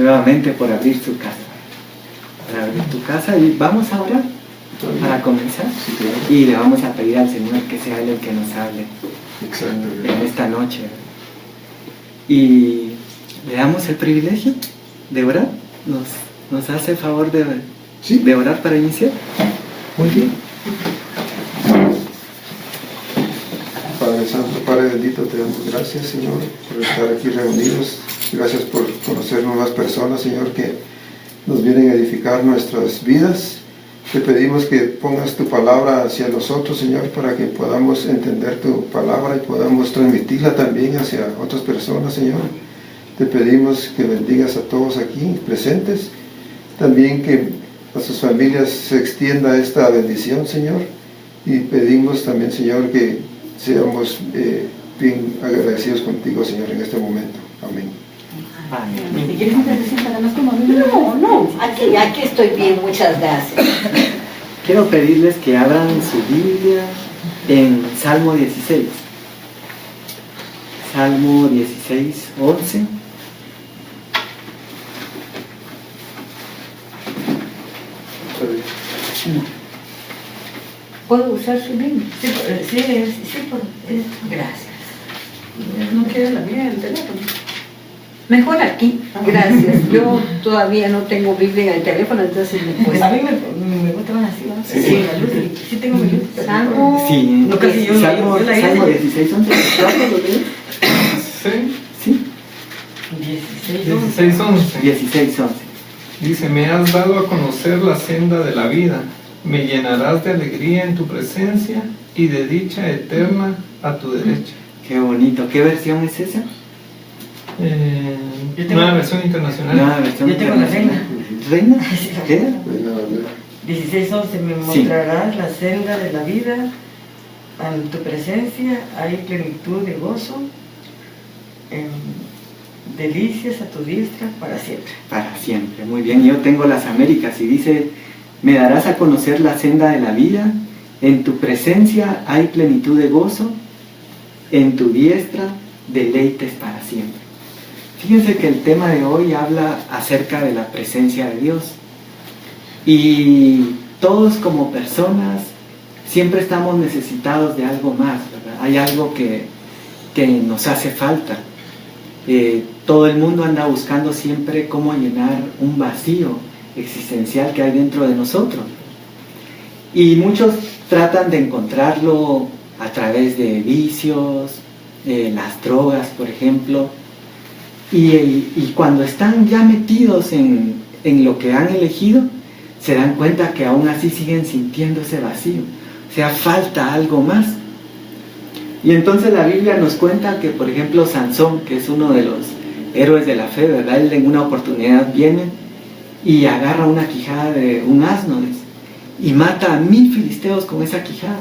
nuevamente por abrir su casa. Para abrir tu casa, y vamos a orar para comenzar. Sí, claro. Y le vamos a pedir al Señor que sea Él el que nos hable en esta noche. Y le damos el privilegio de orar. Nos hace el favor de orar para iniciar. Muy bien. Padre Santo, Padre bendito, te damos gracias, Señor, por estar aquí reunidos. Gracias por conocer nuevas personas, Señor, que nos vienen a edificar nuestras vidas. Te pedimos que pongas tu palabra hacia nosotros, Señor, para que podamos entender tu palabra y podamos transmitirla también hacia otras personas, Señor. Te pedimos que bendigas a todos aquí presentes. También que a sus familias se extienda esta bendición, Señor. Y pedimos también, Señor, que seamos bien agradecidos contigo, Señor, en este momento. Amén. Si quieres intervención para más como no, aquí estoy bien, muchas gracias. Quiero pedirles que abran su Biblia en Salmo 16. Salmo 16, 11. ¿Puedo usar su Biblia? Gracias. No quiere la mía, el teléfono. Mejor aquí, gracias. Yo todavía no tengo Biblia en el teléfono, entonces me cuesta. A mí me gusta más así, ¿no? Sí. Sí, la luz, sí tengo mi luz. Salmo, Sí, No, casi yo Salmo la hice. 16, 11. ¿Lo lees? Sí, Sí, 16, 11. 16, 11. dice, me has dado a conocer la senda de la vida, me llenarás de alegría en tu presencia y de dicha eterna a tu derecha. Qué bonito. ¿Qué versión es esa? Yo tengo- Nueva versión internacional. Nueva versión Yo tengo la internacional. ¿Reina? ¿Qué? 16:11, me Sí. mostrarás la senda de la vida, en tu presencia hay plenitud de gozo, delicias a tu diestra para siempre. Para siempre. Muy bien. Yo tengo las Américas y dice, me darás a conocer la senda de la vida, en tu presencia hay plenitud de gozo, en tu diestra deleites para siempre. Fíjense que el tema de hoy habla acerca de la presencia de Dios. Y todos como personas siempre estamos necesitados de algo más, ¿verdad? Hay algo que nos hace falta. Todo el mundo anda buscando siempre cómo llenar un vacío existencial que hay dentro de nosotros. Y muchos tratan de encontrarlo a través de vicios, las drogas, por ejemplo. Y cuando están ya metidos en lo que han elegido, se dan cuenta que aún así siguen sintiendo ese vacío. O sea, falta algo más. Y entonces la Biblia nos cuenta que, por ejemplo, Sansón, que es uno de los héroes de la fe, ¿verdad? Él en una oportunidad viene y agarra una quijada de un asno y mata a 1000 filisteos con esa quijada.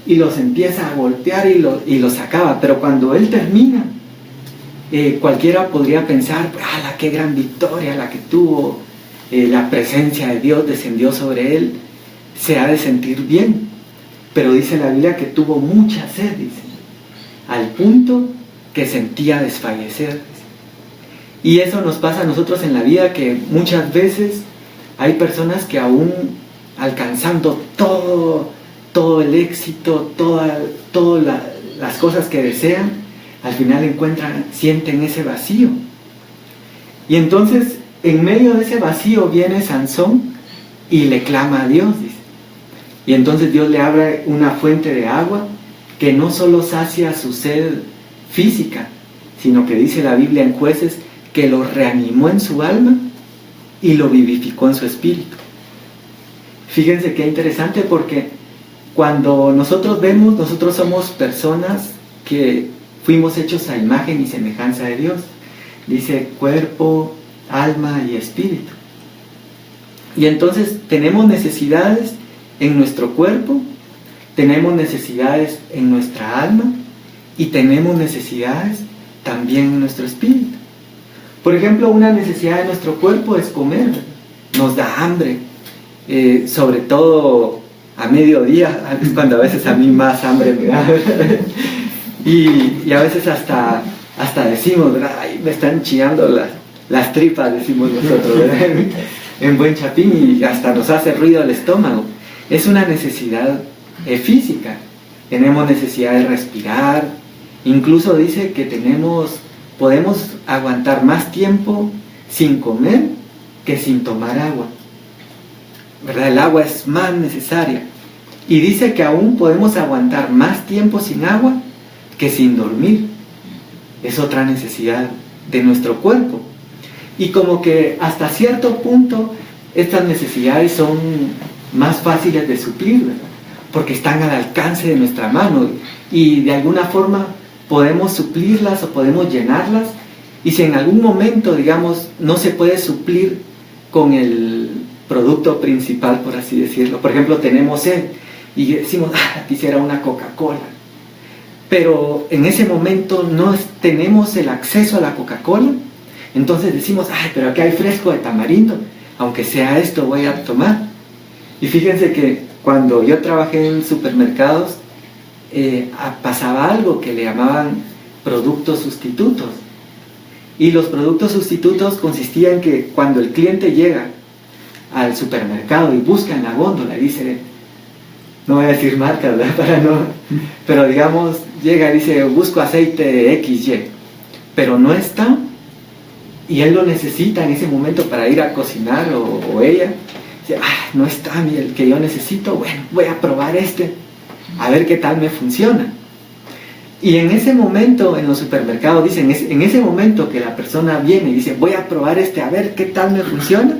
Y los empieza a golpear y los acaba. Pero cuando él termina, cualquiera podría pensar, ¡ala, qué gran victoria la que tuvo! La presencia de Dios descendió sobre él, se ha de sentir bien. Pero dice la Biblia que tuvo mucha sed, dice, al punto que sentía desfallecer. Y eso nos pasa a nosotros en la vida, que muchas veces hay personas que aún alcanzando todo el éxito, todas las cosas que desean, al final sienten ese vacío. Y entonces, en medio de ese vacío viene Sansón y le clama a Dios, dice. Y entonces Dios le abre una fuente de agua que no solo sacia su sed física, sino que dice la Biblia en Jueces que lo reanimó en su alma y lo vivificó en su espíritu. Fíjense qué interesante, porque cuando nosotros somos personas que fuimos hechos a imagen y semejanza de Dios. Dice cuerpo, alma y espíritu. Y entonces tenemos necesidades en nuestro cuerpo, tenemos necesidades en nuestra alma y tenemos necesidades también en nuestro espíritu. Por ejemplo, una necesidad de nuestro cuerpo es comer, nos da hambre, sobre todo a mediodía, es cuando a veces a mí más hambre me da. y a veces hasta decimos, ay, me están chillando las tripas, decimos nosotros, ¿verdad? En buen chapín, y hasta nos hace ruido el estómago. Es una necesidad física. Tenemos necesidad de respirar. Incluso dice que podemos aguantar más tiempo sin comer que sin tomar agua, ¿verdad? El agua es más necesaria. Y dice que aún podemos aguantar más tiempo sin agua que sin dormir. Es otra necesidad de nuestro cuerpo. Y como que hasta cierto punto estas necesidades son más fáciles de suplir, ¿verdad? Porque están al alcance de nuestra mano y de alguna forma podemos suplirlas o podemos llenarlas. Y si en algún momento, digamos, no se puede suplir con el producto principal, por así decirlo, por ejemplo, tenemos sed y decimos, quisiera una Coca-Cola, pero en ese momento no tenemos el acceso a la Coca-Cola, entonces decimos, pero aquí hay fresco de tamarindo, aunque sea esto voy a tomar. Y fíjense que cuando yo trabajé en supermercados, pasaba algo que le llamaban productos sustitutos. Y los productos sustitutos consistían en que cuando el cliente llega al supermercado y busca en la góndola y dice, no voy a decir marcas, ¿verdad? Pero digamos, llega y dice, busco aceite XY, pero no está, y él lo necesita en ese momento para ir a cocinar, o ella, dice, no está ni el que yo necesito, bueno, voy a probar a ver qué tal me funciona. Y en ese momento, en los supermercados, dicen, en ese momento que la persona viene y dice, voy a probar a ver qué tal me funciona,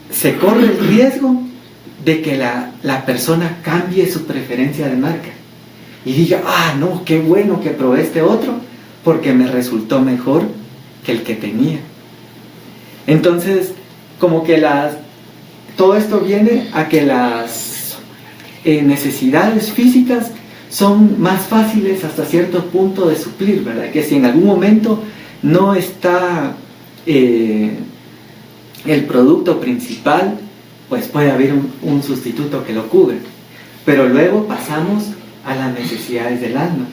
se corre el riesgo de que la persona cambie su preferencia de marca y diga, no, qué bueno que probé este otro porque me resultó mejor que el que tenía. Entonces, como que todo esto viene a que las necesidades físicas son más fáciles hasta cierto punto de suplir, ¿verdad? Que si en algún momento no está el producto principal, pues puede haber un sustituto que lo cubre. Pero luego pasamos a las necesidades del alma.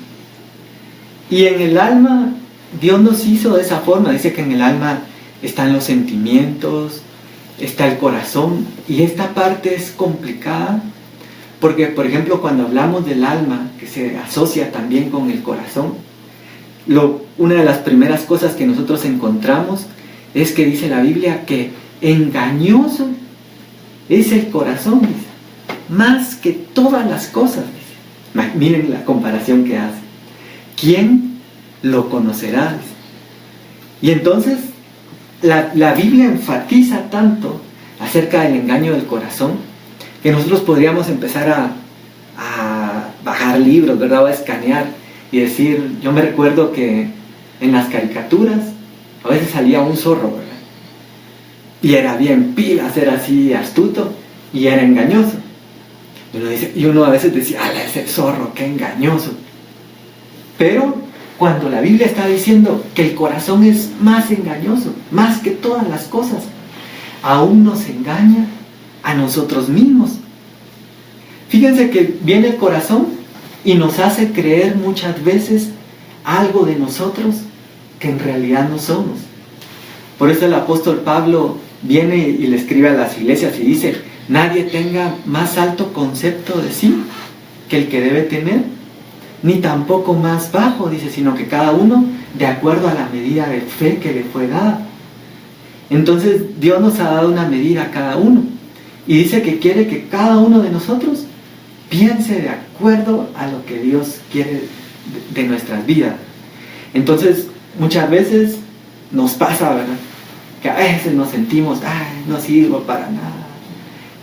Y en el alma, Dios nos hizo de esa forma. Dice que en el alma están los sentimientos, está el corazón, y esta parte es complicada porque, por ejemplo, cuando hablamos del alma, que se asocia también con el corazón, una de las primeras cosas que nosotros encontramos es que dice la Biblia que engañoso es el corazón, dice, más que todas las cosas, dice. Miren la comparación que hace. ¿Quién lo conocerá? Dice. Y entonces la Biblia enfatiza tanto acerca del engaño del corazón que nosotros podríamos empezar a bajar libros, ¿verdad? O a escanear y decir, yo me recuerdo que en las caricaturas a veces salía un zorro, ¿verdad? Y era bien pilas, era así astuto y era engañoso. Y uno a veces decía, ese zorro, qué engañoso. Pero cuando la Biblia está diciendo que el corazón es más engañoso, más que todas las cosas, aún nos engaña a nosotros mismos. Fíjense que viene el corazón y nos hace creer muchas veces algo de nosotros que en realidad no somos. Por eso el apóstol Pablo viene y le escribe a las iglesias y dice, nadie tenga más alto concepto de sí que el que debe tener, ni tampoco más bajo, dice, sino que cada uno de acuerdo a la medida de fe que le fue dada. Entonces Dios nos ha dado una medida a cada uno y dice que quiere que cada uno de nosotros piense de acuerdo a lo que Dios quiere de nuestras vidas. Entonces muchas veces nos pasa, ¿verdad? Que a veces nos sentimos, no sirvo para nada.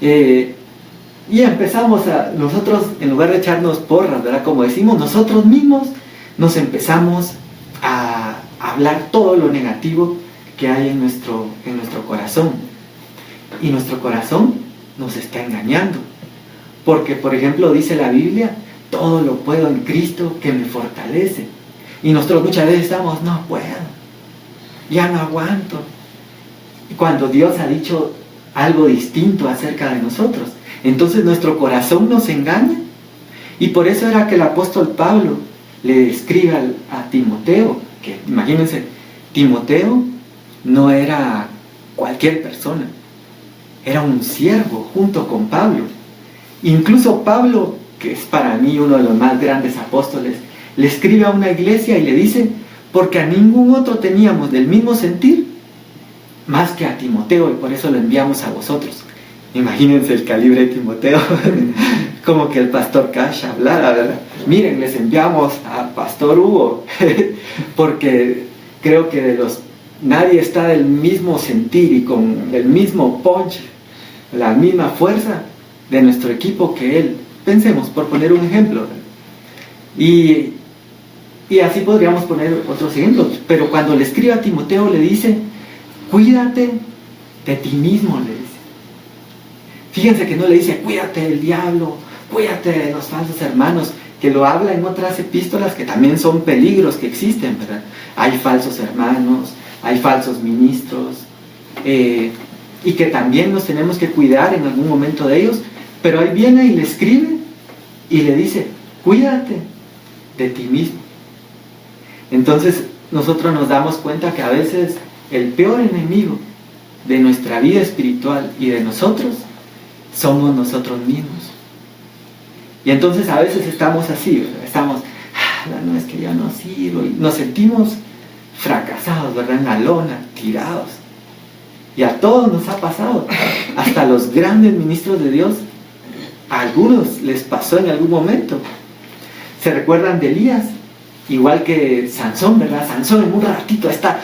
Y empezamos nosotros, en lugar de echarnos porras, ¿verdad? Como decimos, nosotros mismos nos empezamos a hablar todo lo negativo que hay en nuestro corazón. Y nuestro corazón nos está engañando. Porque, por ejemplo, dice la Biblia, todo lo puedo en Cristo que me fortalece. Y nosotros muchas veces estamos, no puedo, ya no aguanto. Y cuando Dios ha dicho algo distinto acerca de nosotros, entonces nuestro corazón nos engaña. Y por eso era que el apóstol Pablo le escribe a Timoteo, que imagínense, Timoteo no era cualquier persona, era un siervo junto con Pablo. Incluso Pablo, que es para mí uno de los más grandes apóstoles, le escribe a una iglesia y le dice: porque a ningún otro teníamos del mismo sentir más que a Timoteo, y por eso lo enviamos a vosotros. Imagínense el calibre de Timoteo, como que el pastor Cash hablara, ¿verdad? Miren, les enviamos al pastor Hugo, porque creo que nadie está del mismo sentir y con el mismo punch, la misma fuerza de nuestro equipo que él. Pensemos, por poner un ejemplo, ¿verdad? Y así podríamos poner otros ejemplos, pero cuando le escribe a Timoteo le dice: cuídate de ti mismo, le dice. Fíjense que no le dice: cuídate del diablo, cuídate de los falsos hermanos, que lo habla en otras epístolas que también son peligros que existen, ¿verdad? Hay falsos hermanos, hay falsos ministros, y que también nos tenemos que cuidar en algún momento de ellos, pero ahí viene y le escribe y le dice: cuídate de ti mismo. Entonces nosotros nos damos cuenta que a veces el peor enemigo de nuestra vida espiritual y de nosotros somos nosotros mismos. Y entonces a veces estamos así, ¿verdad? Estamos: no, es que yo no sirvo, y nos sentimos fracasados, ¿verdad? En la lona, tirados. Y a todos nos ha pasado, hasta los grandes ministros de Dios, a algunos les pasó en algún momento. ¿Se recuerdan de Elías? Igual que Sansón, ¿verdad? Sansón en un ratito está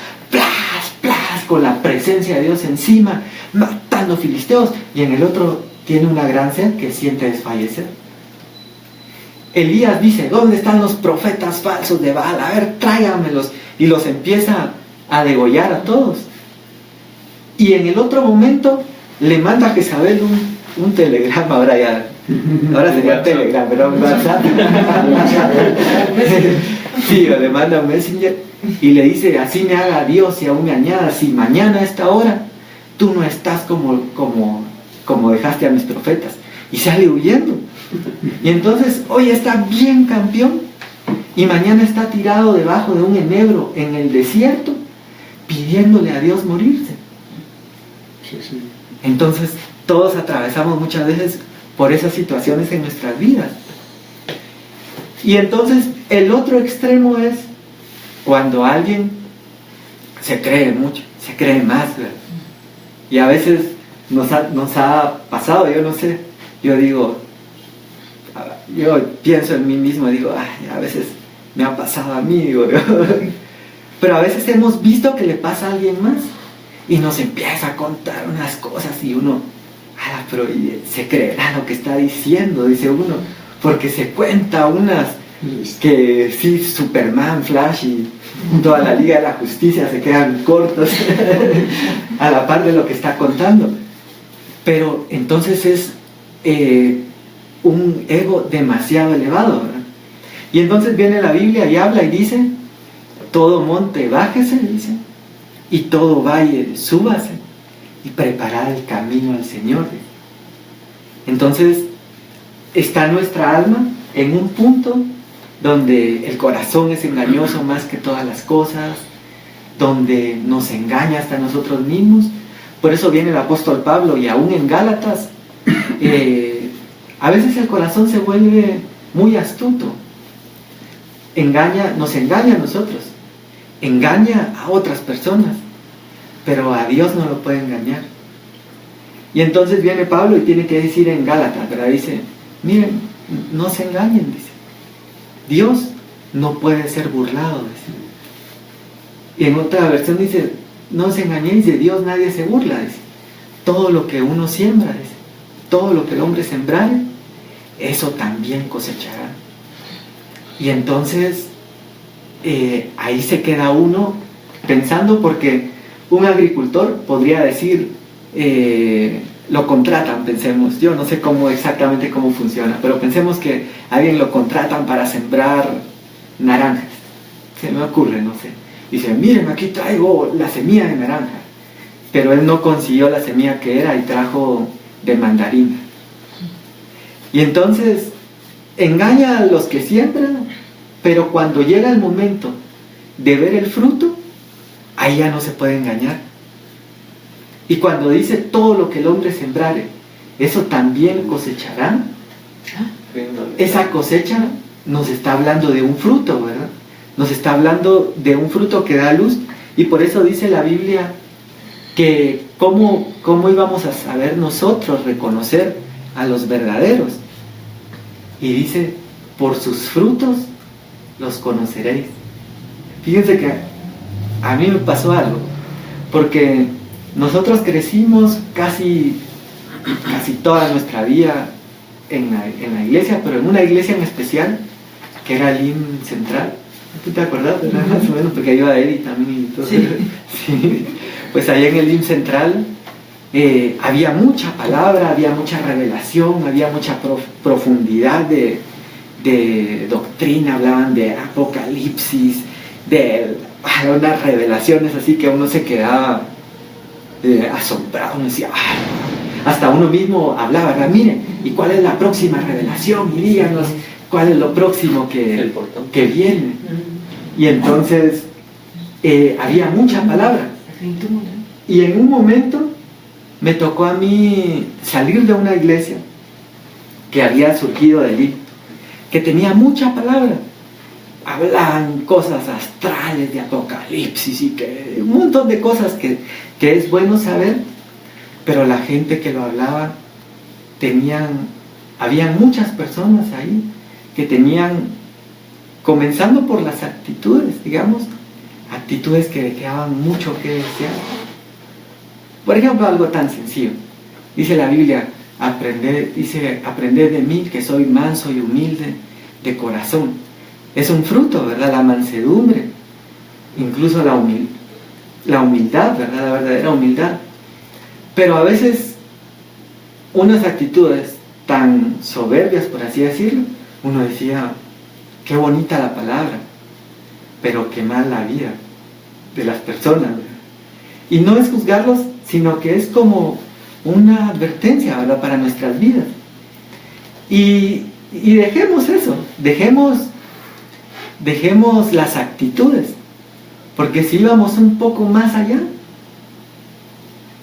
con la presencia de Dios encima, matando filisteos, y en el otro tiene una gran sed que siente desfallecer. Elías dice: ¿dónde están los profetas falsos de Baal? A ver, tráigamelos. Y los empieza a degollar a todos. Y en el otro momento le manda a Jezabel un telegrama. Ahora sería telegrama, pero un WhatsApp. Sí, le manda un messenger y le dice: así me haga Dios y aún me añada, si mañana a esta hora tú no estás como dejaste a mis profetas. Y sale huyendo. Y entonces hoy está bien campeón y mañana está tirado debajo de un enebro en el desierto pidiéndole a Dios morirse. Sí. Entonces todos atravesamos muchas veces por esas situaciones en nuestras vidas. Y entonces el otro extremo es cuando alguien se cree mucho, se cree más, ¿verdad? Y a veces nos ha pasado, yo no sé, yo pienso en mí mismo, digo: ay, a veces me ha pasado a mí, digo, pero a veces hemos visto que le pasa a alguien más y nos empieza a contar unas cosas y uno: pero se creerá lo que está diciendo, dice uno, porque se cuenta unas que sí, Superman, Flash y toda la Liga de la Justicia se quedan cortos a la par de lo que está contando. Pero entonces es un ego demasiado elevado, ¿verdad? Y entonces viene la Biblia y habla y dice: todo monte bájese, dice, y todo valle súbase, y preparad el camino al Señor. Entonces está nuestra alma en un punto donde el corazón es engañoso más que todas las cosas, donde nos engaña hasta nosotros mismos. Por eso viene el apóstol Pablo, y aún en Gálatas a veces el corazón se vuelve muy astuto, nos engaña a nosotros, engaña a otras personas, pero a Dios no lo puede engañar. Y entonces viene Pablo y tiene que decir en Gálatas, ¿verdad? Dice: miren, no se engañen, dice, Dios no puede ser burlado, dice. Y en otra versión dice: no se engañéis, de Dios nadie se burla, dice. Todo lo que uno siembra, dice, todo lo que el hombre sembrare, eso también cosechará. Y entonces ahí se queda uno pensando, porque un agricultor podría decir, lo contratan, pensemos, yo no sé exactamente cómo funciona, pero pensemos que a alguien lo contratan para sembrar naranjas, se me ocurre, no sé, dice: miren, aquí traigo la semilla de naranja, pero él no consiguió la semilla que era y trajo de mandarina. Y entonces engaña a los que siembran, pero cuando llega el momento de ver el fruto, ahí ya no se puede engañar, Y cuando dice todo lo que el hombre sembrare, eso también cosecharán. Esa cosecha nos está hablando de un fruto, ¿verdad? Nos está hablando de un fruto que da luz. Y por eso dice la Biblia que cómo íbamos a saber nosotros reconocer a los verdaderos. Y dice, por sus frutos los conoceréis. Fíjense que a mí me pasó algo, porque nosotros crecimos casi toda nuestra vida en la iglesia, pero en una iglesia en especial, que era el IM Central. ¿Tú te acuerdas? Más o menos, porque ahí iba Eddie también y todo. Sí. Sí. Pues allá en el IM Central había mucha palabra, había mucha revelación, había mucha profundidad de doctrina, hablaban de apocalipsis, de unas revelaciones así que uno se quedaba asombrado, uno decía, hasta uno mismo hablaba, ¿verdad? Miren, ¿y cuál es la próxima revelación? Y díganos cuál es lo próximo que viene. Y entonces había mucha palabra. Y en un momento me tocó a mí salir de una iglesia que había surgido de allí, que tenía mucha palabra. Hablaban cosas astrales, de apocalipsis y que un montón de cosas que es bueno saber, pero la gente que lo hablaba habían muchas personas ahí que tenían, comenzando por las actitudes, digamos, actitudes que dejaban mucho que desear. Por ejemplo, algo tan sencillo. Dice la Biblia, aprended de mí, que soy manso y humilde de corazón. Es un fruto, ¿verdad? La mansedumbre, incluso la humildad, ¿verdad? La verdadera humildad. Pero a veces unas actitudes tan soberbias, por así decirlo, uno decía, qué bonita la palabra, pero qué mal la vida de las personas, ¿verdad? Y no es juzgarlos, sino que es como una advertencia, ¿verdad? Para nuestras vidas. Y dejemos eso, dejemos las actitudes, porque si íbamos un poco más allá,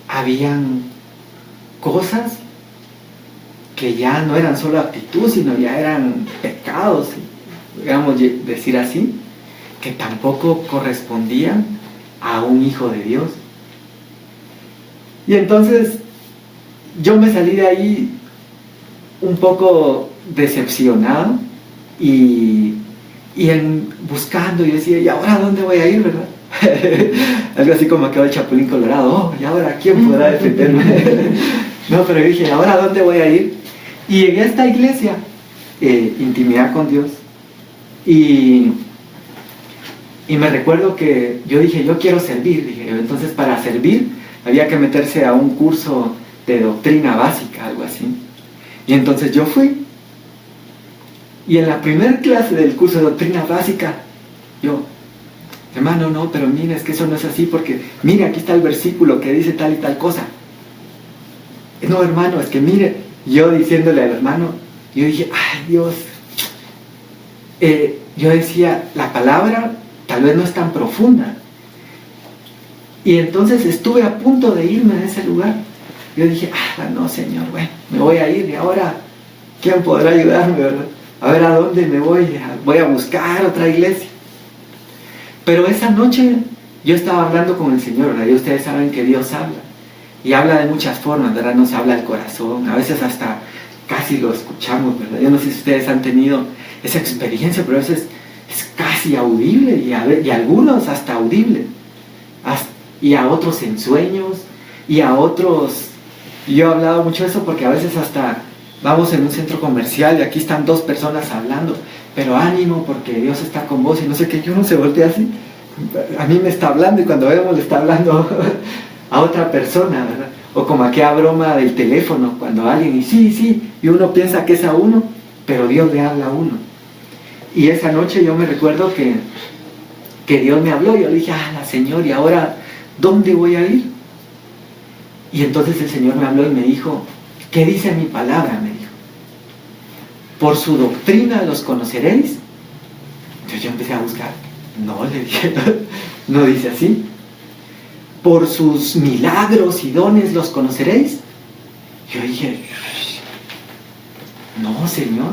habían cosas que ya no eran solo actitud, sino ya eran pecados, digamos, decir así, que tampoco correspondían a un hijo de Dios. Y entonces yo me salí de ahí un poco decepcionado y buscando, y decía, ¿y ahora dónde voy a ir, verdad? Algo así como quedó el Chapulín Colorado, ¿y ahora quién podrá defenderme? No, pero yo dije, ¿ahora dónde voy a ir? Y llegué a esta iglesia, intimidad con Dios, y me recuerdo que yo dije, yo quiero servir, dije, entonces para servir había que meterse a un curso de doctrina básica, algo así. Y entonces yo fui, y en la primera clase del curso de doctrina básica, yo, hermano, no, pero mire, es que eso no es así, porque mire, aquí está el versículo que dice tal y tal cosa. No, hermano, es que mire, yo diciéndole al hermano, yo dije, ay Dios, yo decía, la palabra tal vez no es tan profunda. Y entonces estuve a punto de irme de ese lugar. Yo dije, no, Señor, bueno, me voy a ir, y ahora, ¿quién podrá ayudarme, verdad? A ver a dónde me voy a buscar otra iglesia. Pero esa noche yo estaba hablando con el Señor, ¿verdad? Y ustedes saben que Dios habla. Y habla de muchas formas, ¿verdad? Nos habla el corazón, a veces hasta casi lo escuchamos, ¿verdad? Yo no sé si ustedes han tenido esa experiencia, pero a veces es casi audible y a algunos hasta audible. Y a otros en sueños, y a otros... Y yo he hablado mucho de eso porque a veces hasta vamos en un centro comercial y aquí están dos personas hablando, pero ánimo porque Dios está con vos y no sé qué, yo no se voltea así. A mí me está hablando y cuando vemos le está hablando a otra persona, ¿verdad? O como aquella broma del teléfono, cuando alguien y sí, y uno piensa que es a uno, pero Dios le habla a uno. Y esa noche yo me recuerdo que Dios me habló, yo le dije, Señor, ¿y ahora dónde voy a ir? Y entonces el Señor me habló y me dijo, ¿qué dice mi palabra? Me dijo, por su doctrina los conoceréis. Entonces yo empecé a buscar, no, le dije, no dice así. por sus milagros y dones los conoceréis. Yo dije, no, Señor.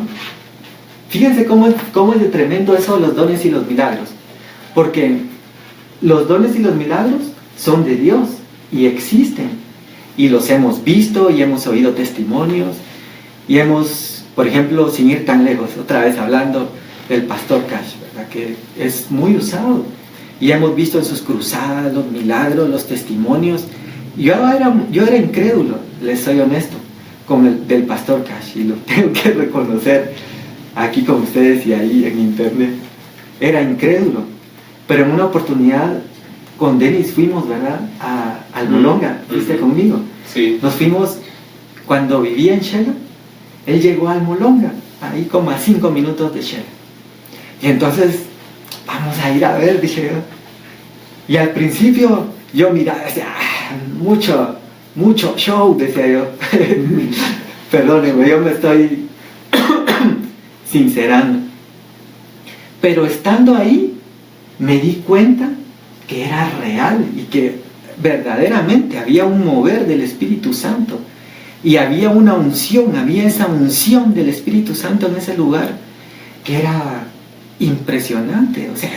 Fíjense cómo es de tremendo eso de los dones y los milagros. Porque los dones y los milagros son de Dios y existen. Y los hemos visto y hemos oído testimonios. Y hemos, por ejemplo, sin ir tan lejos, otra vez hablando del pastor Cash, ¿verdad? Que es muy usado. Y hemos visto en sus cruzadas los milagros, los testimonios. Yo era incrédulo, les soy honesto, con el del pastor Cash, y lo tengo que reconocer aquí con ustedes y ahí en internet. Era incrédulo, pero en una oportunidad con Denis fuimos, ¿verdad? Al Molonga, ¿viste conmigo? Sí. Nos fuimos cuando vivía en Shela. Él llegó al Molonga, ahí como a 5 minutos de Shela. Y entonces, vamos a ir a ver, dije yo. Y al principio yo miraba, decía, mucho show, decía yo. Perdónenme, yo me estoy sincerando. Pero estando ahí, me di cuenta que era real y que verdaderamente había un mover del Espíritu Santo. Y había una unción, había esa unción del Espíritu Santo en ese lugar que era impresionante. O sea,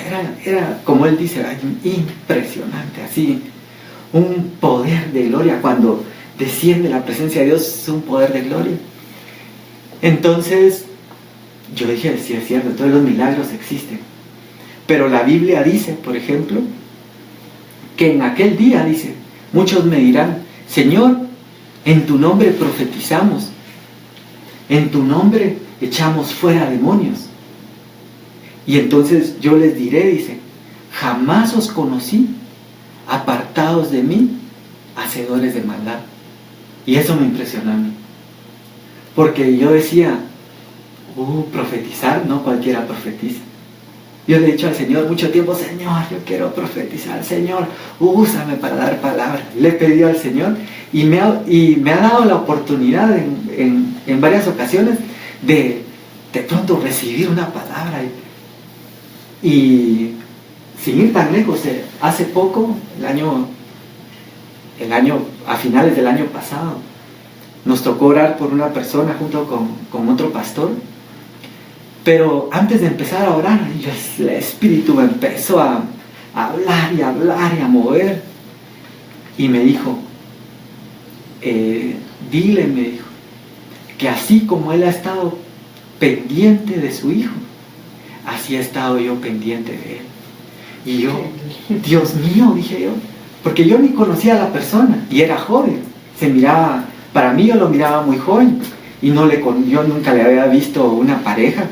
era como él dice, impresionante, así, un poder de gloria. Cuando desciende la presencia de Dios, es un poder de gloria. Entonces, yo dije, sí es cierto, todos los milagros existen. Pero la Biblia dice, por ejemplo, que en aquel día, dice, muchos me dirán, Señor, en tu nombre profetizamos, en tu nombre echamos fuera demonios. Y entonces yo les diré, dice, jamás os conocí, apartados de mí, hacedores de maldad. Y eso me impresionó a mí. Porque yo decía, profetizar, no cualquiera profetiza. Yo le he dicho al Señor mucho tiempo, Señor, yo quiero profetizar, Señor, úsame para dar palabras. Le he pedido al Señor y me ha dado la oportunidad en varias ocasiones de pronto recibir una palabra. Y sin ir tan lejos, hace poco, a finales del año pasado, nos tocó orar por una persona junto con otro pastor. Pero antes de empezar a orar, el Espíritu me empezó a hablar y a hablar y a mover. Y me dijo, dile, me dijo, que así como él ha estado pendiente de su hijo, así he estado yo pendiente de él. Y yo, Dios mío, dije yo, porque yo ni conocía a la persona y era joven. Se miraba, para mí yo lo miraba muy joven y yo nunca le había visto una pareja.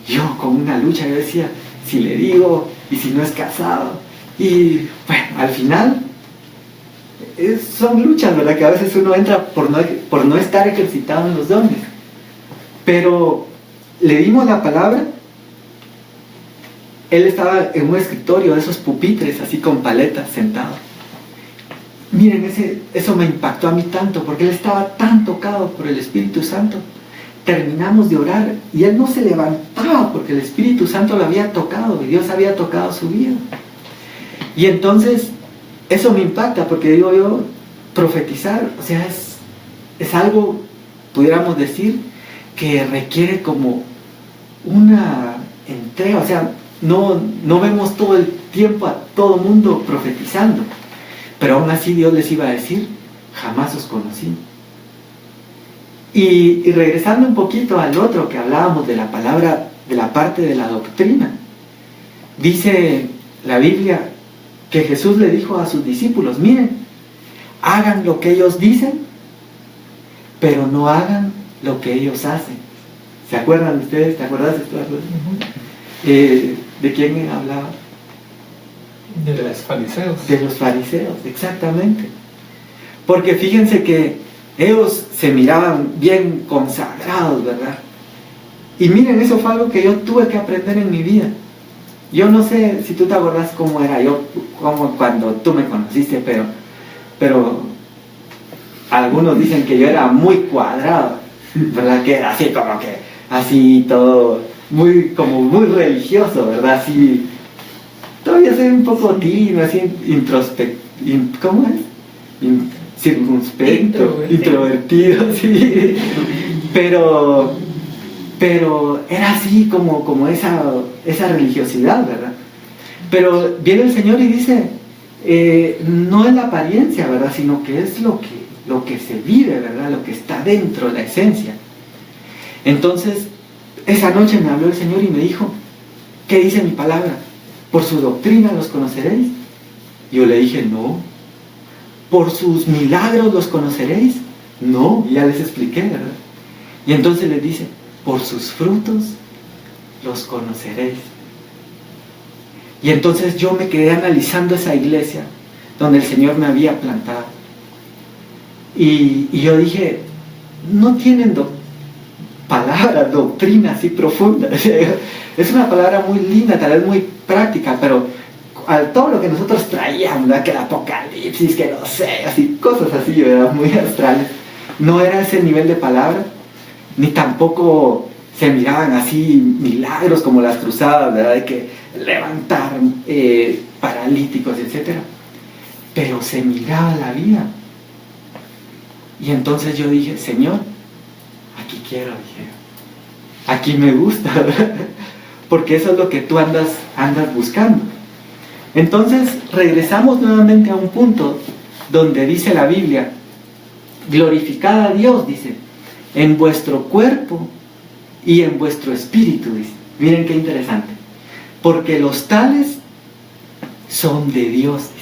Yo con una lucha, yo decía, si le digo, y si no es casado. Y bueno, al final, son luchas, ¿verdad? Que a veces uno entra por no estar ejercitado en los dones. Pero le dimos la palabra. Él estaba en un escritorio de esos pupitres, así con paletas, sentado. Miren, eso me impactó a mí tanto, porque él estaba tan tocado por el Espíritu Santo. Terminamos de orar y él no se levantaba porque el Espíritu Santo lo había tocado y Dios había tocado su vida. Y entonces eso me impacta porque digo yo, profetizar, o sea, es algo, pudiéramos decir, que requiere como una entrega. O sea, no vemos todo el tiempo a todo mundo profetizando, pero aún así Dios les iba a decir, jamás os conocí. Y regresando un poquito al otro que hablábamos de la palabra, de la parte de la doctrina, dice la Biblia que Jesús le dijo a sus discípulos, miren, hagan lo que ellos dicen, pero no hagan lo que ellos hacen. ¿Se acuerdan ustedes? ¿Te acuerdas de esto? ¿De quién hablaba? De los fariseos. De los fariseos, exactamente. Porque fíjense que ellos se miraban bien consagrados, ¿verdad? Y miren, eso fue algo que yo tuve que aprender en mi vida. Yo no sé si tú te acuerdas cómo era yo, como cuando tú me conociste, pero algunos dicen que yo era muy cuadrado, ¿verdad? Que era así como que, así todo, como muy religioso, ¿verdad? Así, todavía soy un poco tímido, así ¿cómo es? Circunspecto, introvertido, sí. Pero era así como esa religiosidad, ¿verdad? Pero viene el Señor y dice, no es la apariencia, ¿verdad? Sino que es lo que se vive, ¿verdad? Lo que está dentro de la esencia. Entonces, esa noche me habló el Señor y me dijo, ¿qué dice mi palabra? ¿Por su doctrina los conoceréis? Yo le dije, no. ¿Por sus milagros los conoceréis? No, ya les expliqué, ¿verdad? Y entonces les dice, por sus frutos los conoceréis. Y entonces yo me quedé analizando esa iglesia donde el Señor me había plantado. Y yo dije, no tienen palabras, doctrina así profunda. Es una palabra muy linda, tal vez muy práctica, pero todo lo que nosotros traíamos, ¿verdad? Que el Apocalipsis, que no sé, así, cosas así, ¿verdad? Muy astrales. No era ese nivel de palabra, ni tampoco se miraban así milagros como las cruzadas, ¿verdad? De que levantar paralíticos, etc. Pero se miraba la vida. Y entonces yo dije, Señor, aquí quiero, dije, aquí me gusta, ¿verdad? Porque eso es lo que tú andas buscando. Entonces regresamos nuevamente a un punto donde dice la Biblia, glorificad a Dios, dice, en vuestro cuerpo y en vuestro espíritu, dice. Miren qué interesante, porque los tales son de Dios, dice.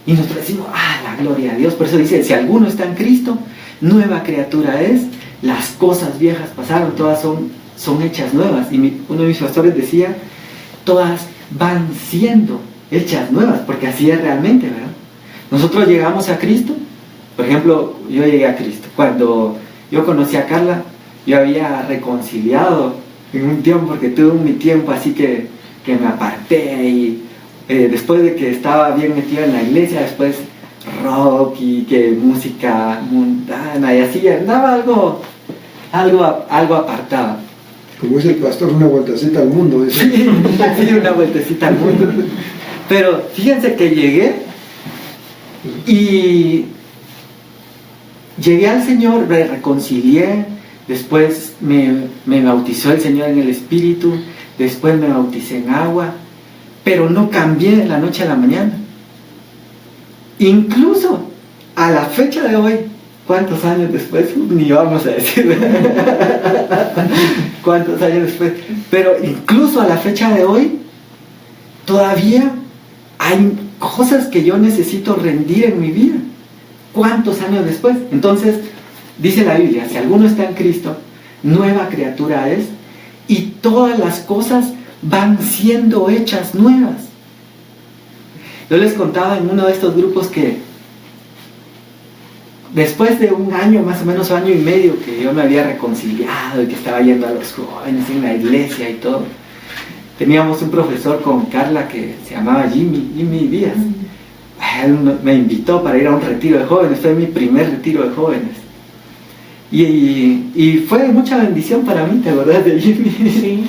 Y nosotros decimos, la gloria a Dios. Por eso dice, si alguno está en Cristo, nueva criatura es, las cosas viejas pasaron, todas son hechas nuevas. Y uno de mis pastores decía, todas van siendo hechas nuevas, porque así es realmente, ¿verdad? Nosotros llegamos a Cristo, por ejemplo, yo llegué a Cristo. Cuando yo conocí a Carla, yo había reconciliado en un tiempo, porque tuve mi tiempo así que me aparté y después de que estaba bien metido en la iglesia, después rock y que música mundana y así, andaba algo apartado. Como dice el pastor, una vueltecita al mundo. Dice. Sí, una vueltecita al mundo. Pero fíjense que llegué al Señor, me reconcilié, después me bautizó el Señor en el Espíritu, después me bauticé en agua, pero no cambié de la noche a la mañana. Incluso a la fecha de hoy, ¿cuántos años después? Ni vamos a decir cuántos años después, pero incluso a la fecha de hoy, todavía hay cosas que yo necesito rendir en mi vida. ¿Cuántos años después? Entonces, dice la Biblia, si alguno está en Cristo, nueva criatura es, y todas las cosas van siendo hechas nuevas. Yo les contaba en uno de estos grupos que después de un año, más o menos año y medio, que yo me había reconciliado y que estaba yendo a los jóvenes en la iglesia y todo, teníamos un profesor con Carla que se llamaba Jimmy Díaz. Él me invitó para ir a un retiro de jóvenes, fue mi primer retiro de jóvenes. Y fue mucha bendición para mí, ¿te acordás de Jimmy? Sí.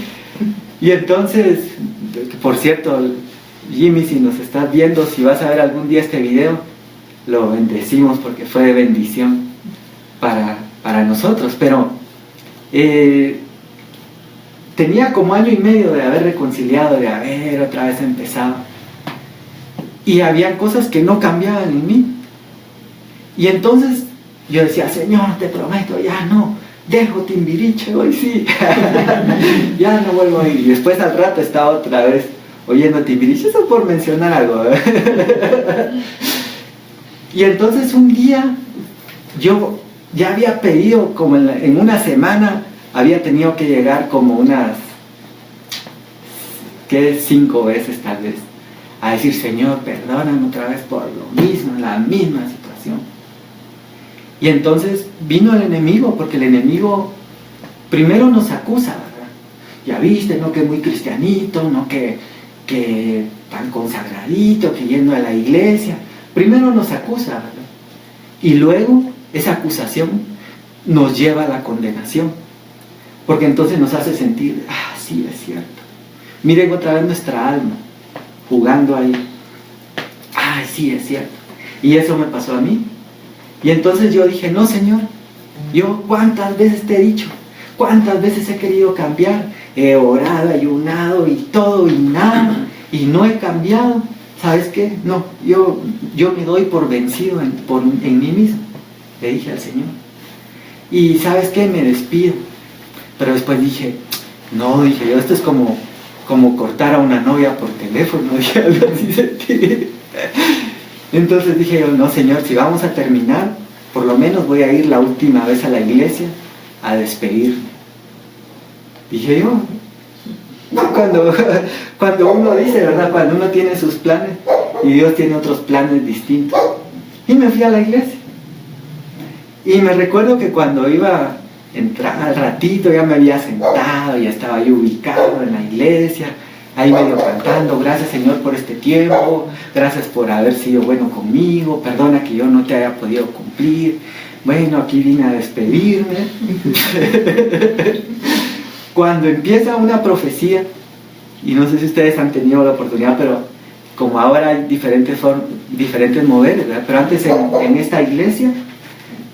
Y entonces, por cierto, Jimmy, si nos estás viendo, si vas a ver algún día este video, lo bendecimos porque fue de bendición para nosotros. Pero tenía como año y medio de haber reconciliado, de haber otra vez empezado. Y había cosas que no cambiaban en mí. Y entonces yo decía, Señor, te prometo, ya no, dejo Timbiriche hoy sí. Ya no vuelvo a ir. Y después al rato estaba otra vez oyendo Timbiriche, eso por mencionar algo. Y entonces un día yo ya había pedido, como en una semana, había tenido que llegar como unas 5 veces tal vez, a decir, Señor, perdóname otra vez por lo mismo, la misma situación. Y entonces vino el enemigo, porque el enemigo primero nos acusa, ¿verdad? Ya viste, no que muy cristianito, no que tan consagradito, que yendo a la iglesia. Primero nos acusa, ¿verdad? Y luego esa acusación nos lleva a la condenación, porque entonces nos hace sentir, sí, es cierto. Miren otra vez nuestra alma jugando ahí. Sí, sí es cierto. Y eso me pasó a mí. Y entonces yo dije, no, Señor, yo cuántas veces te he dicho, cuántas veces he querido cambiar, he orado, ayunado y todo y nada, y no he cambiado. ¿Sabes qué? No, yo me doy por vencido en mí mismo, le dije al Señor. Y ¿sabes qué? Me despido. Pero después dije, no, dije yo, esto es como cortar a una novia por teléfono, dije, algo así sentí. Entonces dije yo, no, Señor, si vamos a terminar, por lo menos voy a ir la última vez a la iglesia a despedirme. Dije yo, cuando uno dice, ¿verdad? Cuando uno tiene sus planes y Dios tiene otros planes distintos. Y me fui a la iglesia. Y me recuerdo que cuando iba a entrar al ratito, ya me había sentado, ya estaba yo ubicado en la iglesia, ahí medio cantando, gracias Señor por este tiempo, gracias por haber sido bueno conmigo, perdona que yo no te haya podido cumplir, bueno, aquí vine a despedirme. Cuando empieza una profecía, y no sé si ustedes han tenido la oportunidad, pero como ahora hay diferentes modelos, ¿verdad? Pero antes en esta iglesia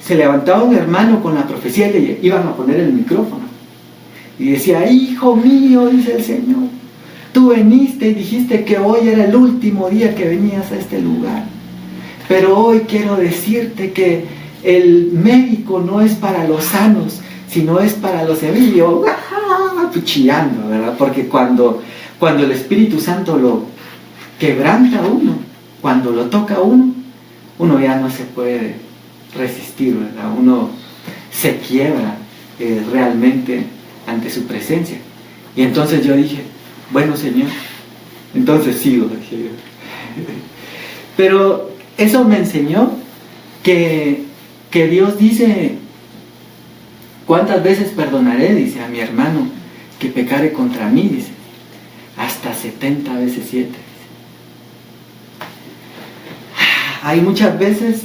se levantaba un hermano con la profecía y le iban a poner el micrófono y decía, hijo mío, dice el Señor, tú viniste y dijiste que hoy era el último día que venías a este lugar, pero hoy quiero decirte que el médico no es para los sanos, sino es para los enfermos. Chillando, ¿verdad? Porque cuando el Espíritu Santo lo quebranta a uno, cuando lo toca a uno ya no se puede resistir, ¿verdad? Uno se quiebra realmente ante su presencia. Y entonces yo dije, bueno, Señor, entonces sigo, dije yo. Pero eso me enseñó que Dios dice, ¿cuántas veces perdonaré? Dice a mi hermano que pecare contra mí, dice, hasta 70 veces 7. Hay muchas veces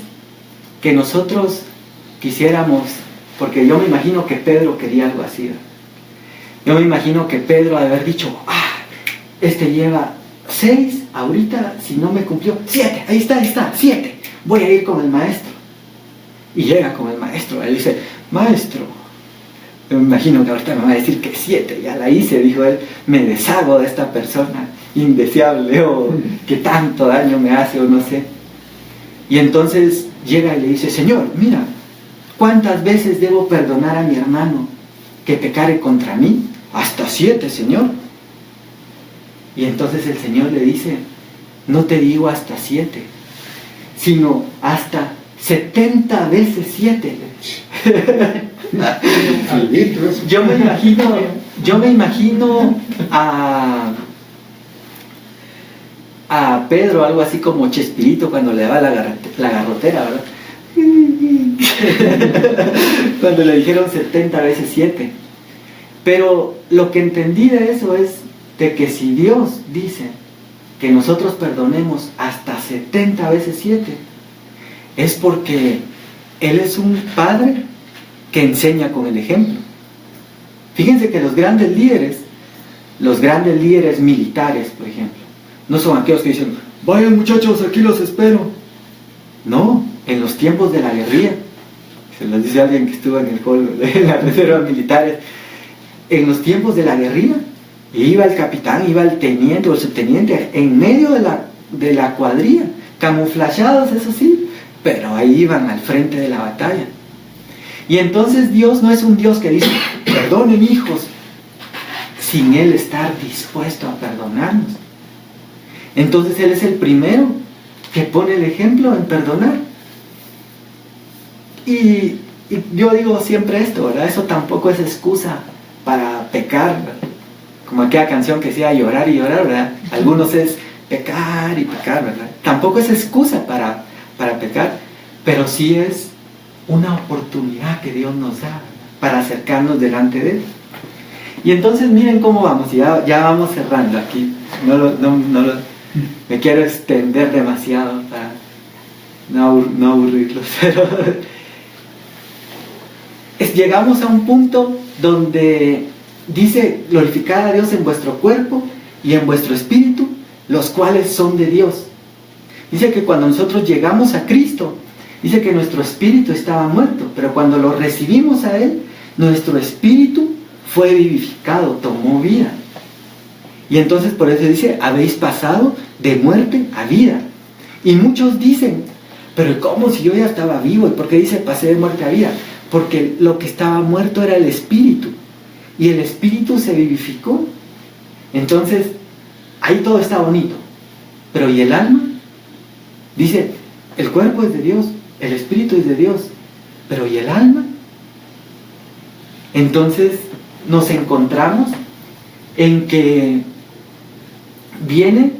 que nosotros quisiéramos, porque yo me imagino que Pedro quería algo así, ¿verdad? Yo me imagino que Pedro ha de haber dicho, este lleva 6, ahorita si no me cumplió, 7, ahí está, 7, voy a ir con el maestro. Y llega con el maestro, él dice, maestro, yo me imagino que ahorita me va a decir que 7, ya la hice, dijo él, me deshago de esta persona indeseable o que tanto daño me hace o no sé. Y entonces llega y le dice, Señor, mira, ¿cuántas veces debo perdonar a mi hermano que pecare contra mí? Hasta 7, Señor. Y entonces el Señor le dice, no te digo hasta 7, sino hasta 70 veces 7. Yo me imagino a Pedro, algo así como Chespirito cuando le daba la garrotera, ¿verdad? Cuando le dijeron 70 veces 7. Pero lo que entendí de eso es de que si Dios dice que nosotros perdonemos hasta 70 veces 7, es porque Él es un Padre que enseña con el ejemplo. Fíjense que los grandes líderes militares, por ejemplo, no son aquellos que dicen, vayan muchachos, aquí los espero. No, en los tiempos de la guerrilla, se los dice alguien que estuvo en las reservas militares, en los tiempos de la guerrilla, iba el capitán, iba el teniente o el subteniente en medio de la cuadrilla, camuflajeados, eso sí, pero ahí iban al frente de la batalla. Y entonces Dios no es un Dios que dice, perdonen hijos, sin Él estar dispuesto a perdonarnos. Entonces Él es el primero que pone el ejemplo en perdonar. Y yo digo siempre esto, ¿verdad? Eso tampoco es excusa para pecar, ¿verdad? Como aquella canción que decía llorar y llorar, ¿verdad? Algunos es pecar y pecar, ¿verdad? Tampoco es excusa para pecar, pero sí es una oportunidad que Dios nos da, ¿verdad? Para acercarnos delante de Él. Y entonces miren cómo vamos, ya vamos cerrando aquí. Me quiero extender demasiado para no aburrirlos, pero llegamos a un punto donde dice, glorificad a Dios en vuestro cuerpo y en vuestro espíritu, los cuales son de Dios. Dice que cuando nosotros llegamos a Cristo, dice que nuestro espíritu estaba muerto, pero cuando lo recibimos a Él, nuestro espíritu fue vivificado, tomó vida. Y entonces por eso dice, habéis pasado de muerte a vida. Y muchos dicen, pero ¿cómo si yo ya estaba vivo? ¿Y por qué dice pasé de muerte a vida? Porque lo que estaba muerto era el espíritu. Y el espíritu se vivificó. Entonces, ahí todo está bonito. Pero ¿y el alma? Dice, el cuerpo es de Dios, el espíritu es de Dios. Pero ¿y el alma? Entonces nos encontramos en que viene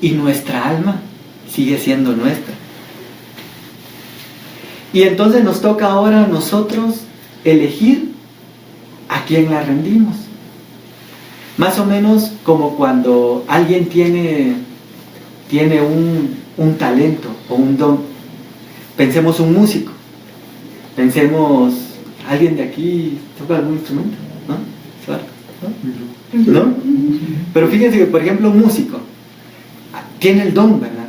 y nuestra alma sigue siendo nuestra. Y entonces nos toca ahora a nosotros elegir a quién la rendimos. Más o menos como cuando alguien tiene un talento o un don. Pensemos un músico. Pensemos, ¿alguien de aquí toca algún instrumento? ¿No? ¿No? Pero fíjense que, por ejemplo, un músico tiene el don, ¿verdad?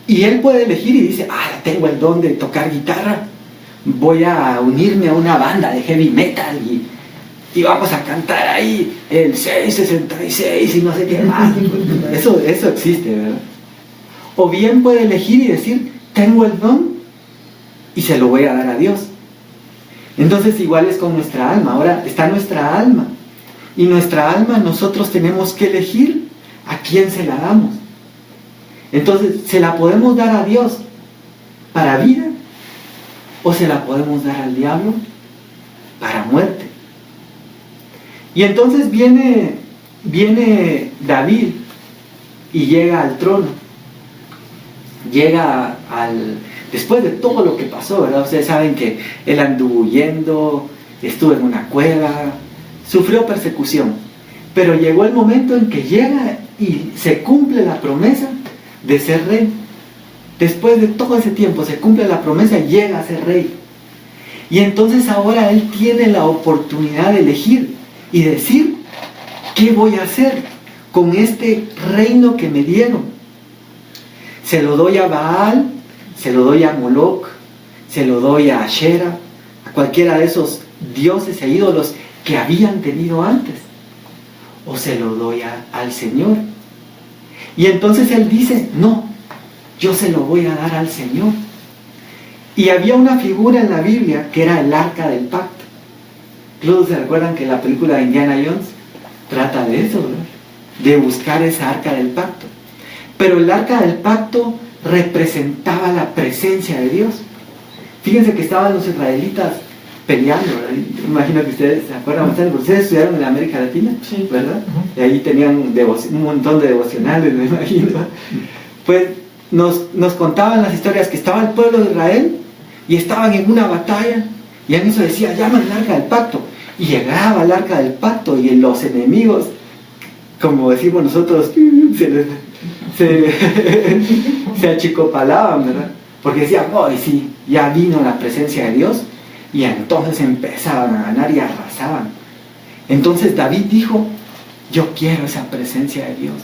Y él puede elegir y dice, tengo el don de tocar guitarra, voy a unirme a una banda de heavy metal y vamos a cantar ahí el 666 y no sé qué más. Eso existe, ¿verdad? O bien puede elegir y decir, tengo el don y se lo voy a dar a Dios. Entonces igual es con nuestra alma. Ahora está nuestra alma. Y nuestra alma nosotros tenemos que elegir a quién se la damos. Entonces, ¿se la podemos dar a Dios para vida? ¿O se la podemos dar al diablo para muerte? Y entonces viene David y llega al trono. Llega después de todo lo que pasó, ¿verdad? Ustedes saben que él anduvo huyendo, estuvo en una cueva, sufrió persecución. Pero llegó el momento en que llega y se cumple la promesa de ser rey. Después de todo ese tiempo se cumple la promesa y llega a ser rey. Y entonces ahora él tiene la oportunidad de elegir y decir, ¿qué voy a hacer con este reino que me dieron? Se lo doy a Baal, se lo doy a Moloch, se lo doy a Asherah, a cualquiera de esos dioses e ídolos que habían tenido antes, o se lo doy al Señor. Y entonces él dice, no, yo se lo voy a dar al Señor. Y había una figura en la Biblia que era el arca del pacto. Todos se recuerdan que la película de Indiana Jones trata de eso, ¿verdad? De buscar esa arca del pacto. Pero el arca del pacto representaba la presencia de Dios. Fíjense que estaban los israelitas peleando, ¿verdad? Imagino que ustedes se acuerdan bastante, porque ustedes estudiaron en América Latina, sí, ¿verdad? Y ahí tenían un montón de devocionales, me imagino. Pues nos contaban las historias que estaba el pueblo de Israel y estaban en una batalla, y en eso decía, llama al arca del pacto, y llegaba el arca del pacto y los enemigos, como decimos nosotros, se achicopalaban, ¿verdad? Porque decían, sí, ya vino la presencia de Dios. Y entonces empezaban a ganar y arrasaban. Entonces David dijo, yo quiero esa presencia de Dios.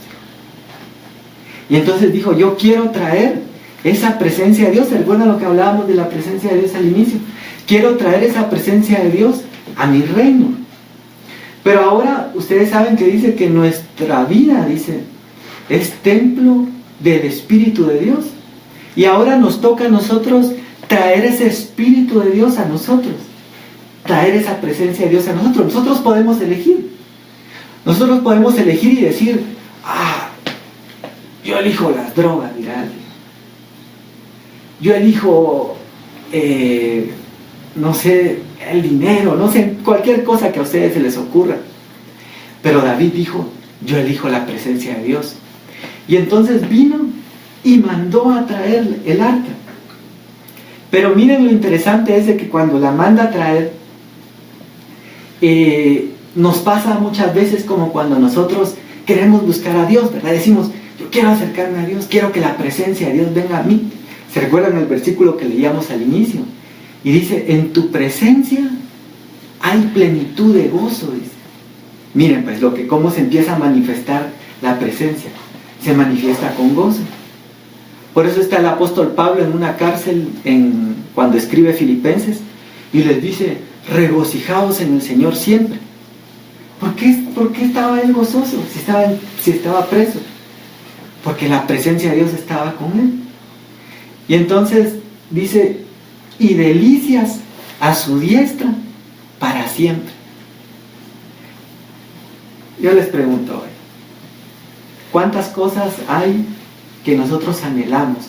Y entonces dijo, yo quiero traer esa presencia de Dios. Recuerdan lo que hablábamos de la presencia de Dios al inicio. Quiero traer esa presencia de Dios a mi reino. Pero ahora ustedes saben que dice que nuestra vida, dice, es templo del Espíritu de Dios. Y ahora nos toca a nosotros traer ese Espíritu de Dios a nosotros, traer esa presencia de Dios a nosotros. Nosotros podemos elegir. Nosotros podemos elegir y decir, yo elijo las drogas, dirá alguien. Yo elijo, no sé, el dinero, no sé, cualquier cosa que a ustedes se les ocurra. Pero David dijo, yo elijo la presencia de Dios. Y entonces vino y mandó a traer el arca. Pero miren lo interesante es de que cuando la manda a traer, nos pasa muchas veces como cuando nosotros queremos buscar a Dios, ¿verdad? Decimos, yo quiero acercarme a Dios, quiero que la presencia de Dios venga a mí. ¿Se recuerdan el versículo que leíamos al inicio? Y dice, en tu presencia hay plenitud de gozo, dice. Miren pues cómo se empieza a manifestar la presencia. Se manifiesta con gozo. Por eso está el apóstol Pablo en una cárcel cuando escribe Filipenses y les dice, regocijaos en el Señor siempre. ¿Por qué estaba él gozoso si estaba preso? Porque la presencia de Dios estaba con él. Y entonces dice, y delicias a su diestra para siempre. Yo les pregunto hoy, ¿cuántas cosas hay que nosotros anhelamos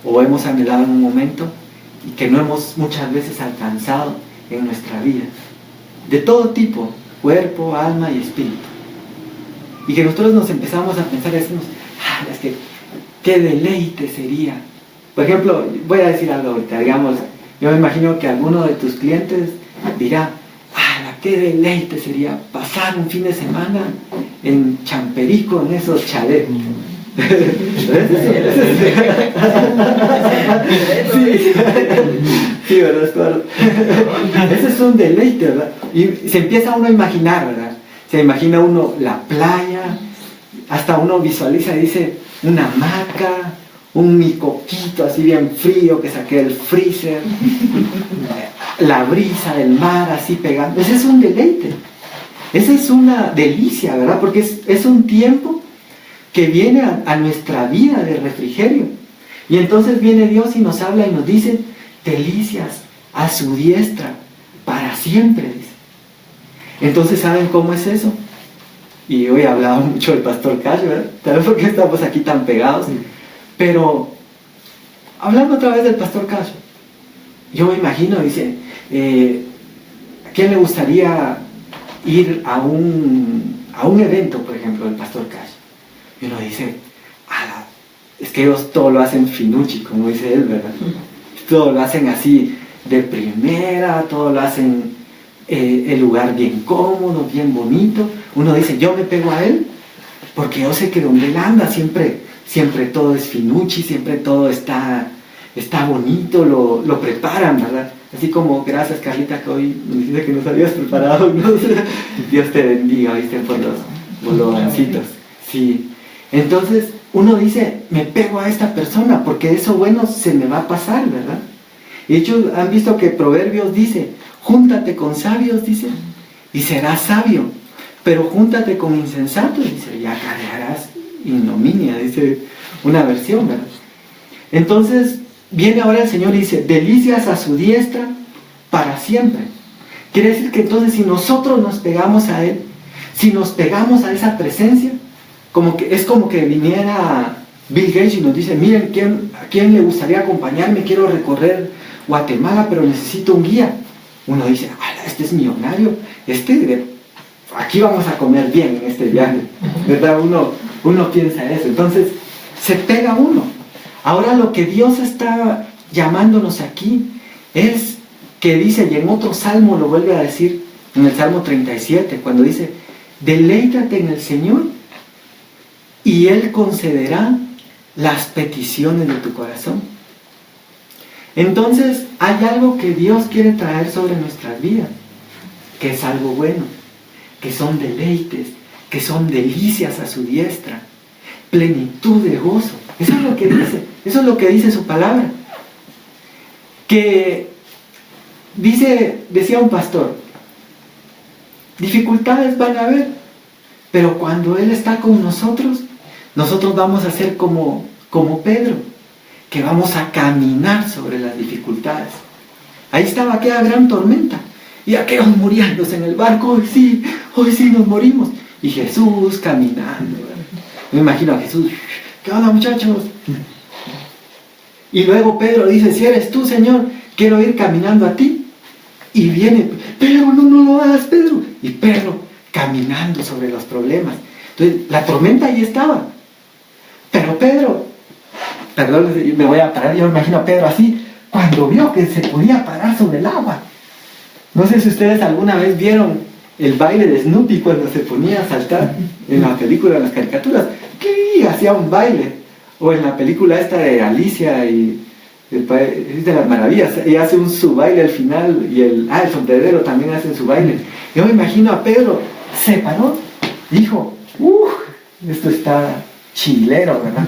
o hemos anhelado en un momento y que no hemos muchas veces alcanzado en nuestra vida? De todo tipo, cuerpo, alma y espíritu. Y que nosotros nos empezamos a pensar, decimos, es que qué deleite sería. Por ejemplo, voy a decir algo ahorita, digamos, yo me imagino que alguno de tus clientes dirá, qué deleite sería pasar un fin de semana en Champerico, en esos chalets. Sí, ¿verdad? Ese es un deleite, ¿verdad? Y se empieza uno a imaginar, ¿verdad? Se imagina uno la playa, hasta uno visualiza y dice una hamaca, un coquito así bien frío que saqué del freezer, la brisa del mar así pegando. Ese es un deleite, esa es una delicia, ¿verdad? Porque es un tiempo que viene a nuestra vida de refrigerio. Y entonces viene Dios y nos habla y nos dice, delicias a su diestra para siempre, dice. Entonces, ¿saben cómo es eso? Y hoy he hablado mucho del pastor Cash, ¿verdad? Tal vez porque estamos aquí tan pegados. Pero, hablando otra vez del pastor Cash, yo me imagino, dice, ¿a quién le gustaría ir a un evento, por ejemplo, del pastor Cash? Y uno dice, es que ellos todo lo hacen finucci, como dice él, ¿verdad? Todo lo hacen así de primera, todo lo hacen el lugar bien cómodo, bien bonito. Uno dice, yo me pego a él porque yo sé que donde él anda siempre todo es finucci, siempre todo está bonito, lo preparan, ¿verdad? Así como, gracias Carlita, que hoy me dice que nos habías preparado, ¿no? Dios te bendiga, ¿viste? Por los gancitos. Sí. Entonces, uno dice, me pego a esta persona porque eso bueno se me va a pasar, ¿verdad? De hecho, han visto que Proverbios dice, júntate con sabios, dice, y serás sabio, pero júntate con insensatos, dice, y acarrearás ignominia, dice una versión, ¿verdad? Entonces, viene ahora el Señor y dice, delicias a su diestra para siempre. Quiere decir que entonces si nosotros nos pegamos a Él, si nos pegamos a esa presencia, es como que viniera Bill Gates y nos dice, miren, ¿a quién le gustaría acompañarme? Quiero recorrer Guatemala, pero necesito un guía. Uno dice, este es millonario, aquí vamos a comer bien en este viaje, ¿verdad? Uno piensa eso, entonces se pega uno. Ahora lo que Dios está llamándonos aquí es que dice, y en otro salmo lo vuelve a decir, en el Salmo 37, cuando dice, deleítate en el Señor y Él concederá las peticiones de tu corazón. Entonces hay algo que Dios quiere traer sobre nuestras vidas, que es algo bueno, que son deleites, que son delicias a su diestra, plenitud de gozo. Eso es lo que dice, eso es lo que dice su palabra. Que decía un pastor, dificultades van a haber, pero cuando Él está con nosotros vamos a ser como Pedro, que vamos a caminar sobre las dificultades. Ahí estaba aquella gran tormenta, y aquellos muriéndose en el barco, hoy sí nos morimos. Y Jesús caminando, ¿verdad? Me imagino a Jesús, ¿qué onda, muchachos? Y luego Pedro dice, si eres tú, Señor, quiero ir caminando a ti. Y viene, Pedro, no lo hagas, Pedro. Y Pedro caminando sobre los problemas. Entonces, la tormenta ahí estaba. Pero Pedro, perdón, me voy a parar, yo me imagino a Pedro así, cuando vio que se podía parar sobre el agua. No sé si ustedes alguna vez vieron el baile de Snoopy cuando se ponía a saltar en la película, en las caricaturas. ¿Qué? Hacía un baile. O en la película esta de Alicia y el País de las Maravillas, ella hace su baile al final, y el sombrerero también hace su baile. Yo me imagino a Pedro, se paró, dijo, esto está chilero, ¿verdad?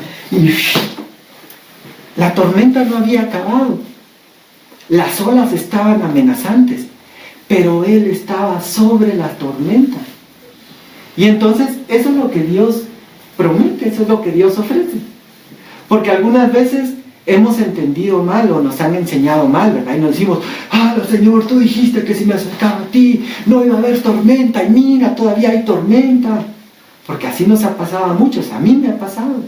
La tormenta no había acabado. Las olas estaban amenazantes, pero Él estaba sobre la tormenta. Y entonces eso es lo que Dios promete, eso es lo que Dios ofrece. Porque algunas veces hemos entendido mal o nos han enseñado mal, ¿verdad? Y nos decimos, Señor, tú dijiste que si me acercaba a ti no iba a haber tormenta, y mira, todavía hay tormenta. Porque así nos ha pasado a muchos, a mí me ha pasado.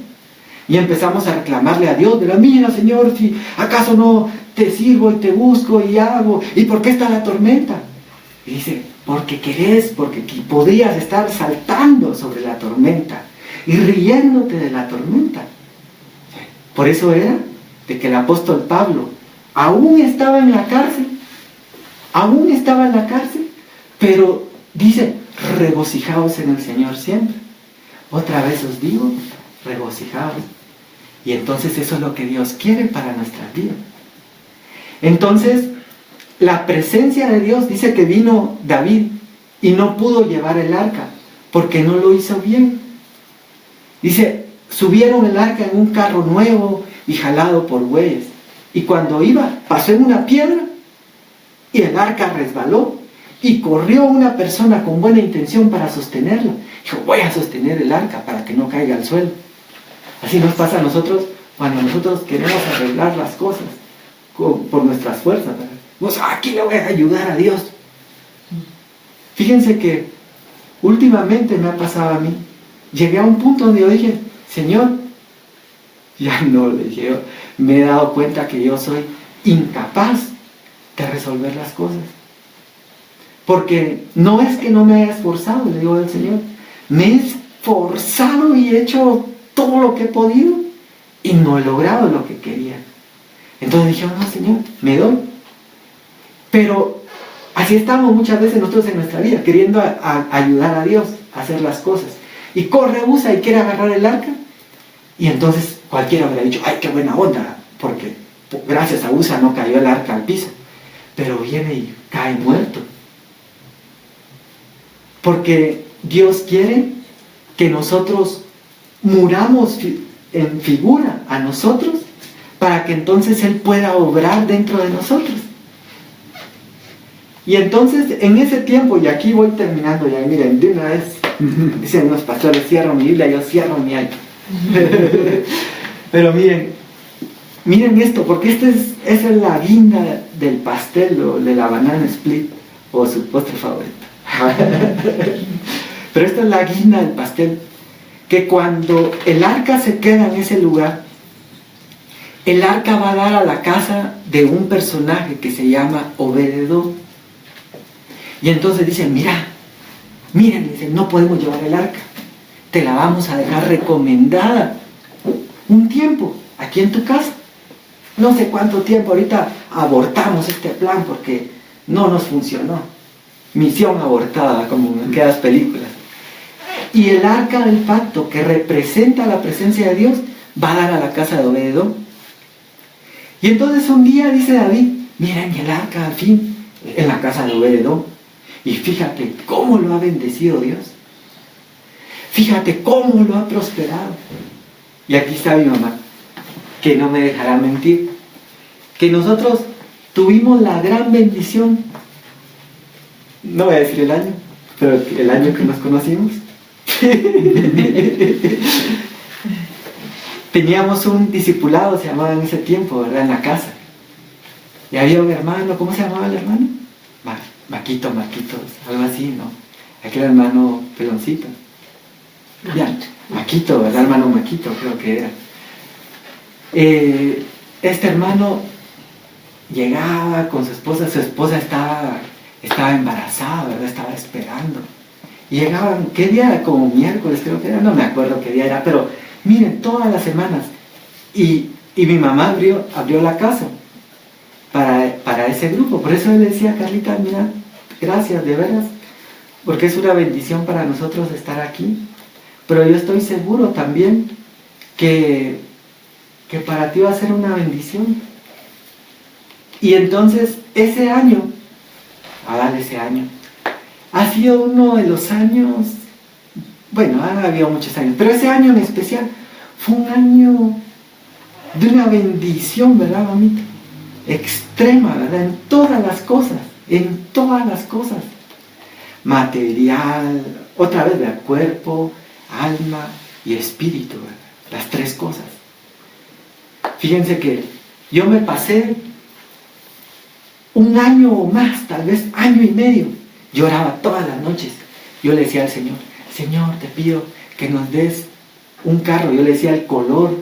Y empezamos a reclamarle a Dios, mira, Señor, si acaso no te sirvo y te busco y hago, ¿y por qué está la tormenta? Y dice, porque querés, porque podrías estar saltando sobre la tormenta y riéndote de la tormenta. Por eso era de que el apóstol Pablo aún estaba en la cárcel, pero dice, regocijaos en el Señor siempre. Otra vez os digo, regocijaos. Y entonces eso es lo que Dios quiere para nuestras vidas. Entonces, la presencia de Dios, dice que vino David y no pudo llevar el arca porque no lo hizo bien. Dice, subieron el arca en un carro nuevo y jalado por bueyes. Y cuando iba, pasó en una piedra y el arca resbaló. Y corrió una persona con buena intención para sostenerla. Dijo, voy a sostener el arca para que no caiga al suelo. Así nos pasa a nosotros cuando nosotros queremos arreglar las cosas por nuestras fuerzas. Pues aquí le voy a ayudar a Dios. Fíjense que últimamente me ha pasado a mí. Llegué a un punto donde yo dije, Señor, ya no, le dije yo, me he dado cuenta que yo soy incapaz de resolver las cosas. Porque no es que no me haya esforzado, le digo al Señor, me he esforzado y he hecho todo lo que he podido y no he logrado lo que quería. Entonces dije, no, Señor, me doy. Pero así estamos muchas veces nosotros en nuestra vida, queriendo ayudar a Dios a hacer las cosas. Y corre Usa y quiere agarrar el arca. Y entonces cualquiera me ha dicho, ay, qué buena onda, porque gracias a Usa no cayó el arca al piso. Pero viene y cae muerto. Porque Dios quiere que nosotros muramos en figura a nosotros para que entonces Él pueda obrar dentro de nosotros. Y entonces en ese tiempo, y aquí voy terminando ya, miren, de una vez, dicen los pastores, cierro mi Biblia, yo cierro mi iPad. Pero miren esto, porque esa es la guinda del pastel o de la banana split o su postre favorito. Pero esta es la guinda del pastel, que cuando el arca se queda en ese lugar, el arca va a dar a la casa de un personaje que se llama Obed-edom. Y entonces dicen, miren, dicen, no podemos llevar el arca, te la vamos a dejar recomendada un tiempo aquí en tu casa. No sé cuánto tiempo, ahorita abortamos este plan porque no nos funcionó. Misión abortada, como en aquellas películas. Y el arca del pacto, que representa la presencia de Dios, va a dar a la casa de Obed-edom. Y entonces un día dice David, miren el arca al fin en la casa de Obed-edom. Y fíjate cómo lo ha bendecido Dios. Fíjate cómo lo ha prosperado. Y aquí está mi mamá, que no me dejará mentir, que nosotros tuvimos la gran bendición, no voy a decir el año, pero el año que nos conocimos, teníamos un discipulado, se llamaba en ese tiempo, ¿verdad? En la casa. Y había un hermano, ¿cómo se llamaba el hermano? Maquito, algo así, ¿no? Aquel hermano peloncito. Ya, Maquito, ¿verdad? Hermano Maquito, creo que era. Este hermano llegaba con su esposa estaba embarazada, ¿verdad? Estaba esperando. Y llegaban, ¿qué día era? Como miércoles creo que era, no me acuerdo qué día era, pero miren, todas las semanas. Y mi mamá abrió la casa para ese grupo. Por eso él decía, Carlita, mira, gracias, de veras, porque es una bendición para nosotros estar aquí. Pero yo estoy seguro también que para ti va a ser una bendición. Y entonces ese año ha sido uno de los años, bueno, han habido muchos años, pero ese año en especial fue un año de una bendición, ¿verdad, mamita? Extrema, ¿verdad? En todas las cosas. Material, otra vez, ¿verdad? Cuerpo, alma y espíritu, ¿verdad? Las tres cosas. Fíjense que yo me pasé un año o más, tal vez año y medio, lloraba todas las noches. Yo le decía al Señor, Señor, te pido que nos des un carro. Yo le decía el color,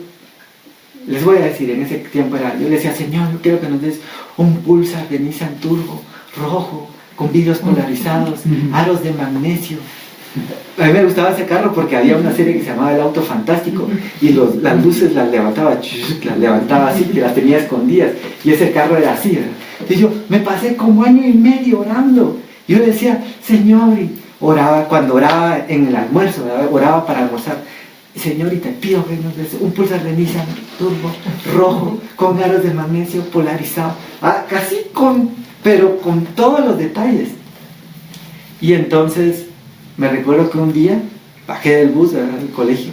les voy a decir, en ese tiempo yo le decía, Señor, yo quiero que nos des un Pulsar de Nissan Turbo, rojo, con vidrios polarizados, aros de magnesio. A mí me gustaba ese carro porque había una serie que se llamaba El Auto Fantástico y las luces las levantaba así, que las tenía escondidas, y ese carro era así, ¿verdad? Y yo me pasé como año y medio orando. Yo le decía, Señor, y oraba, cuando oraba en el almuerzo, ¿verdad? Oraba para almorzar, Señor, y te pido que nos des un Pulsar de Nissan Turbo, rojo, con aros de magnesio polarizado, casi pero con todos los detalles. Y entonces me recuerdo que un día bajé del bus, ¿verdad?, del colegio,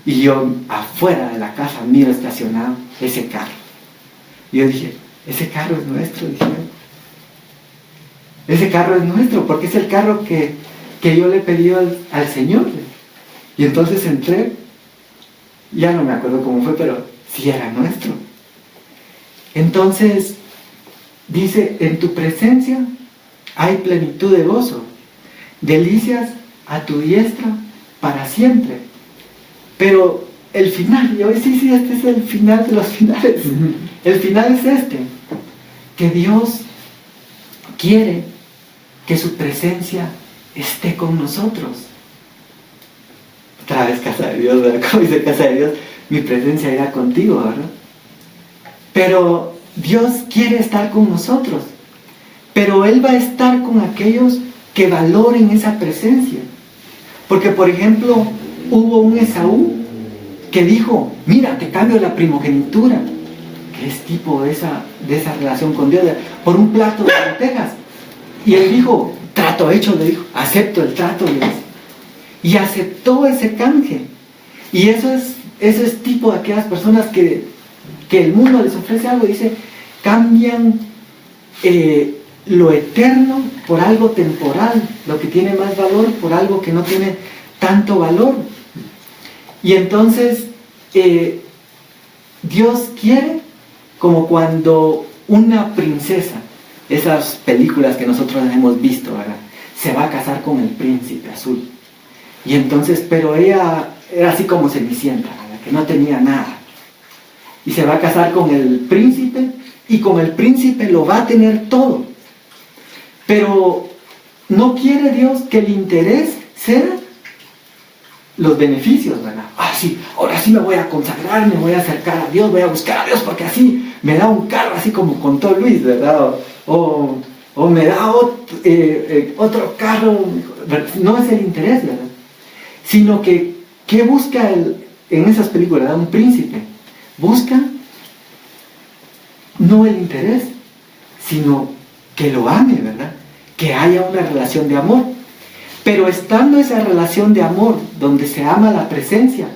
y yo afuera de la casa miro estacionado ese carro. Y yo dije, ese carro es nuestro, dije yo. Ese carro es nuestro, porque es el carro que yo le pedí al Señor. Y entonces entré, ya no me acuerdo cómo fue, pero sí era nuestro. Entonces, dice, en tu presencia hay plenitud de gozo, delicias a tu diestra para siempre. Pero el final, yo sí, este es el final de los finales. El final es este, que Dios quiere que su presencia esté con nosotros. Otra vez casa de Dios, ¿verdad? Como dice casa de Dios, mi presencia irá contigo, ¿verdad? Pero Dios quiere estar con nosotros, pero Él va a estar con aquellos que valoren esa presencia. Porque, por ejemplo, hubo un Esaú que dijo, mira, te cambio la primogenitura, que es tipo de esa relación con Dios, por un plato de lentejas. Y él dijo, trato hecho, le dijo, acepto el trato, le dijo. Y aceptó ese canje. Y eso es tipo de aquellas personas que el mundo les ofrece algo, dice, cambian lo eterno por algo temporal, lo que tiene más valor por algo que no tiene tanto valor. Y entonces Dios quiere, como cuando una princesa, esas películas que nosotros hemos visto, ¿verdad?, se va a casar con el príncipe azul. Y entonces, pero ella era así como Cenicienta, ¿verdad?, que no tenía nada. Y se va a casar con el príncipe, y con el príncipe lo va a tener todo. Pero no quiere Dios que el interés sea los beneficios, ¿verdad? Sí, ahora sí me voy a consagrar, me voy a acercar a Dios, voy a buscar a Dios, porque así me da un carro, así como contó Luis, ¿verdad? O me da otro carro. No es el interés, ¿verdad? Sino que, ¿qué busca en esas películas, ¿verdad?, un príncipe? Busca no el interés, sino que lo ame, ¿verdad? Que haya una relación de amor. Pero estando esa relación de amor, donde se ama la presencia,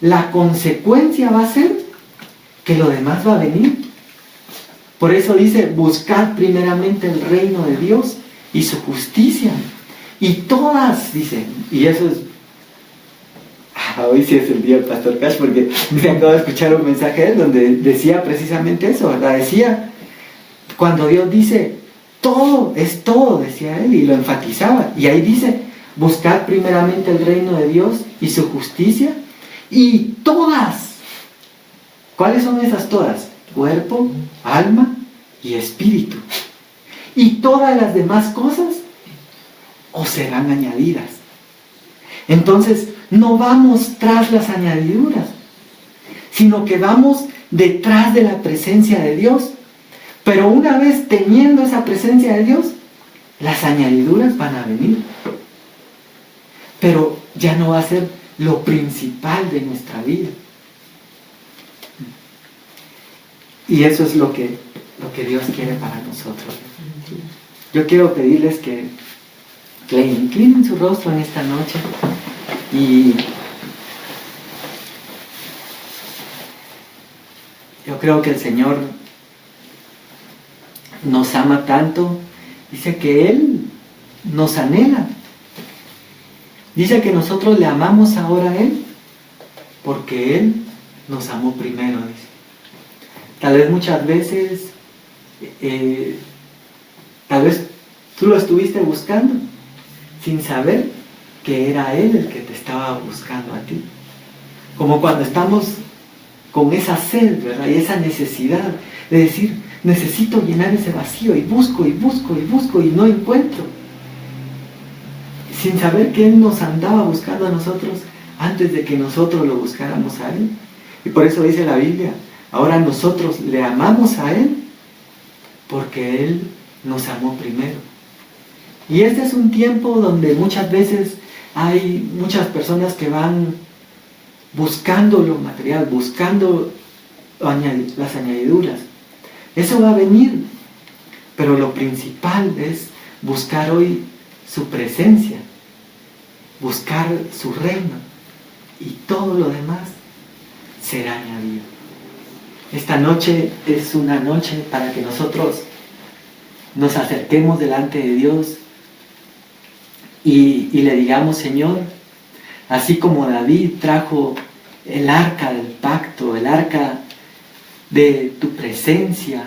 la consecuencia va a ser que lo demás va a venir. Por eso dice, buscad primeramente el reino de Dios y su justicia. Y todas, dice, y eso es, hoy sí es el día del Pastor Cash, porque me acabo de escuchar un mensaje de él donde decía precisamente eso, ¿verdad? Decía, cuando Dios dice, todo es todo, decía él, y lo enfatizaba. Y ahí dice, buscad primeramente el reino de Dios y su justicia, y todas, ¿cuáles son esas todas? Cuerpo, alma y espíritu. Y todas las demás cosas os serán añadidas. Entonces, no vamos tras las añadiduras, sino que vamos detrás de la presencia de Dios. Pero una vez teniendo esa presencia de Dios, las añadiduras van a venir. Pero ya no va a ser lo principal de nuestra vida. Y eso es lo que Dios quiere para nosotros. Yo quiero pedirles que le inclinen su rostro en esta noche creo que el Señor nos ama tanto. Dice que Él nos anhela. Dice que nosotros le amamos ahora a Él porque Él nos amó primero. Dice. Tal vez muchas veces, tal vez tú lo estuviste buscando sin saber que era Él el que te estaba buscando a ti. Como cuando estamos con esa sed, ¿verdad? Y esa necesidad de decir, necesito llenar ese vacío, y busco, y busco, y busco, y no encuentro. Sin saber que Él nos andaba buscando a nosotros antes de que nosotros lo buscáramos a Él. Y por eso dice la Biblia, ahora nosotros le amamos a Él porque Él nos amó primero. Y este es un tiempo donde muchas veces hay muchas personas que van buscando lo material, buscando las añadiduras. Eso va a venir, pero lo principal es buscar hoy su presencia, buscar su reino, y todo lo demás será añadido. Esta noche es una noche para que nosotros nos acerquemos delante de Dios y le digamos, Señor, así como David trajo el arca del pacto, el arca de tu presencia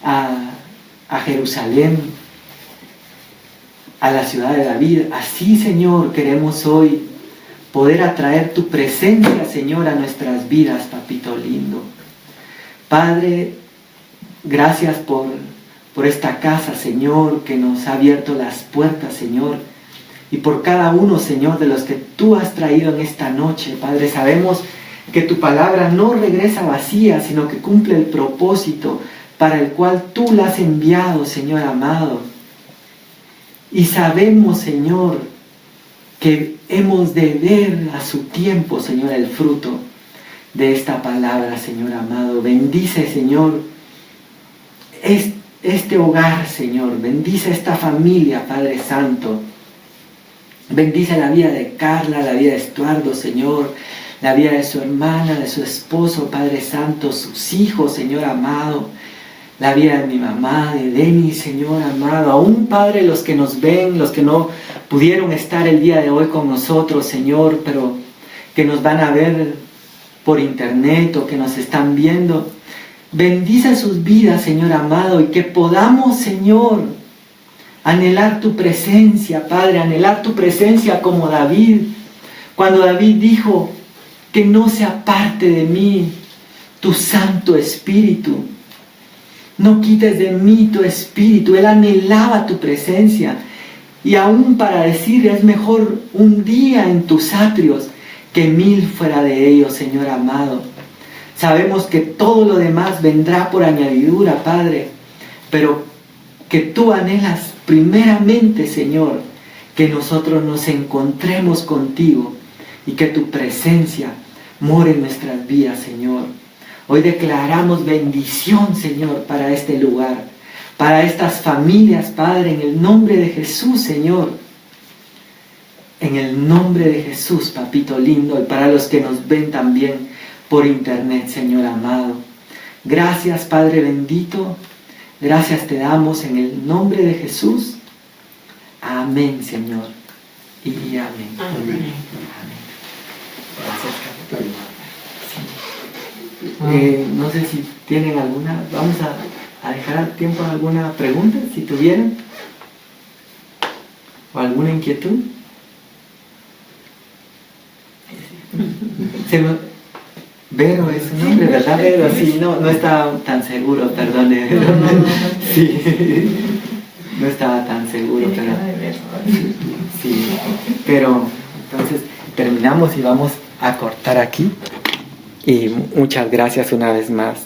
a Jerusalén, a la ciudad de David, así, Señor, queremos hoy poder atraer tu presencia, Señor, a nuestras vidas, papito lindo. Padre, gracias por esta casa, Señor, que nos ha abierto las puertas, Señor, y por cada uno, Señor, de los que tú has traído en esta noche. Padre, sabemos que tu palabra no regresa vacía, sino que cumple el propósito para el cual tú la has enviado, Señor amado. Y sabemos, Señor, que hemos de ver a su tiempo, Señor, el fruto de esta palabra, Señor amado. Bendice, Señor, este hogar, Señor. Bendice esta familia, Padre Santo. Bendice la vida de Carla, la vida de Estuardo, Señor, la vida de su hermana, de su esposo, Padre Santo, sus hijos, Señor amado, la vida de mi mamá, de Denis, Señor amado, aún, Padre, los que nos ven, los que no pudieron estar el día de hoy con nosotros, Señor, pero que nos van a ver por internet o que nos están viendo. Bendice sus vidas, Señor amado, y que podamos, Señor, anhelar tu presencia, Padre, anhelar tu presencia como David, cuando David dijo que no se aparte de mí tu Santo Espíritu. No quites de mí tu Espíritu. Él anhelaba tu presencia. Y aún para decir, es mejor un día en tus atrios que 1000 fuera de ellos, Señor amado. Sabemos que todo lo demás vendrá por añadidura, Padre, pero que tú anhelas primeramente, Señor, que nosotros nos encontremos contigo y que tu presencia more en nuestras vidas, Señor. Hoy declaramos bendición, Señor, para este lugar, para estas familias, Padre, en el nombre de Jesús, Señor. En el nombre de Jesús, papito lindo, y para los que nos ven también por internet, Señor amado. Gracias, Padre bendito. Gracias te damos en el nombre de Jesús. Amén, Señor. Y amén. Amén. Gracias, Carlos. No sé si tienen alguna, vamos a dejar tiempo a alguna pregunta, si tuvieran, o alguna inquietud. Vero es su nombre, ¿verdad, Vero? Sí, no estaba tan seguro, perdone. Sí, no estaba tan seguro, pero sí, pero entonces terminamos y vamos a cortar aquí. Y muchas gracias una vez más.